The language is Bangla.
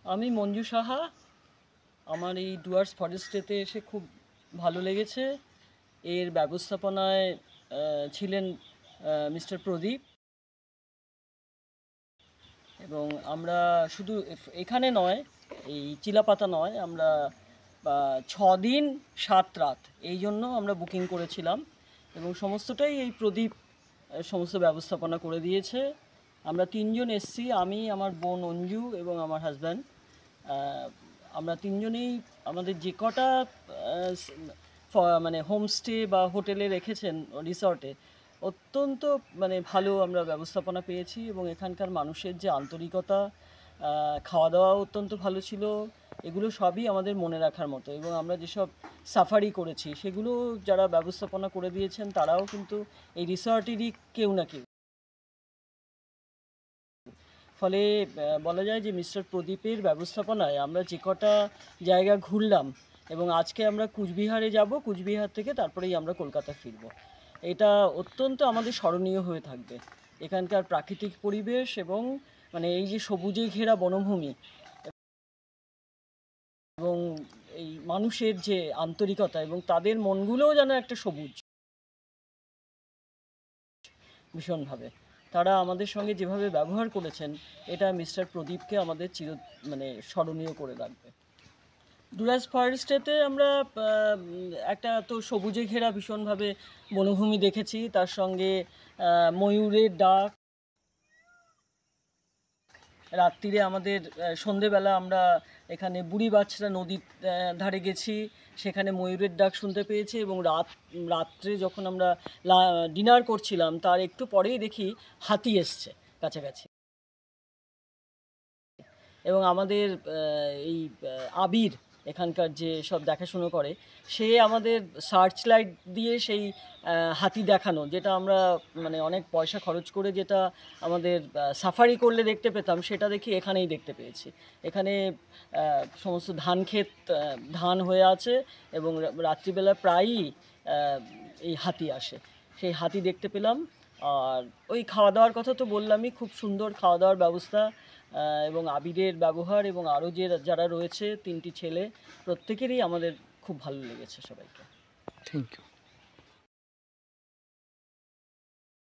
আমি মঞ্জু সাহা। আমার এই ডুয়ার্স ফরেস্টেতে এসে খুব ভালো লেগেছে। এর ব্যবস্থাপনায় ছিলেন মিস্টার প্রদীপ, এবং আমরা শুধু এখানে নয়, এই চিলাপাতা নয়, আমরা 6 দিন 7 রাত এই জন্য আমরা বুকিং করেছিলাম, এবং সমস্তটাই এই প্রদীপ সমস্ত ব্যবস্থাপনা করে দিয়েছে। আমরা 3জন এসছি, আমি, আমার বোন অঞ্জু এবং আমার হাজব্যান্ড। আমরা 3জনেই আমাদের যে কটা মানে হোমস্টে বা হোটেলে রেখেছেন, রিসর্টে, অত্যন্ত মানে ভালো আমরা ব্যবস্থাপনা পেয়েছি, এবং এখানকার মানুষের যে আন্তরিকতা, খাওয়া দাওয়া অত্যন্ত ভালো ছিল। এগুলো সবই আমাদের মনে রাখার মতো, এবং আমরা যেসব সাফারি করেছি সেগুলো যারা ব্যবস্থাপনা করে দিয়েছেন তারাও কিন্তু এই রিসর্টেরই কেউ না কেউ। ফলে বলা যায় যে মিস্টার প্রদীপের ব্যবস্থাপনায় আমরা যে কটা জায়গা ঘুরলাম, এবং আজকে আমরা কুচবিহারে যাব, কুচবিহার থেকে তারপরেই আমরা কলকাতা ফিরব। এটা অত্যন্ত আমাদের স্মরণীয় হয়ে থাকবে। এখানকার প্রাকৃতিক পরিবেশ এবং মানে এই যে সবুজে ঘেরা বনভূমি, এবং এই মানুষের যে আন্তরিকতা, এবং তাদের মনগুলোও যেন একটা সবুজ ভীষণভাবে। তারা আমাদের সঙ্গে যেভাবে ব্যবহার করেছেন, এটা মিস্টার প্রদীপকে আমাদের মানে স্মরণীয় করে রাখবে। ডুয়ার্স ফরেস্টেতে আমরা একটা তো সবুজে ঘেরা ভীষণভাবে বনভূমি দেখেছি, তার সঙ্গে ময়ূরের ডাক। রাত্রিরে আমাদের সন্ধেবেলা আমরা এখানে বুড়ি বাছরা নদীর ধারে গেছি, সেখানে ময়ূরের ডাক শুনতে পেয়েছি, এবং রাত্রে যখন আমরা ডিনার করছিলাম তার একটু পরেই দেখি হাতি এসছে কাছাকাছি। এবং আমাদের এই আবির এখানকার যে সব দেখাশুনো করে, সে আমাদের সার্চ লাইট দিয়ে সেই হাতি দেখানো, যেটা আমরা মানে অনেক পয়সা খরচ করে যেটা আমাদের সাফারি করলে দেখতে পেতাম, সেটা দেখি এখানেই দেখতে পেয়েছি। এখানে সমস্ত ধান ক্ষেত ধান হয়ে আছে, এবং রাত্রিবেলা প্রায়ই এই হাতি আসে, সেই হাতি দেখতে পেলাম। আর ওই খাওয়া দাওয়ার কথা তো বললামই, খুব সুন্দর খাওয়া দাওয়ার ব্যবস্থা, এবং আবিরের ব্যবহার, এবং আরও যারা রয়েছে 3টি ছেলে, প্রত্যেকেরই আমাদের খুব ভালো লেগেছে সবাইকে। Thank you.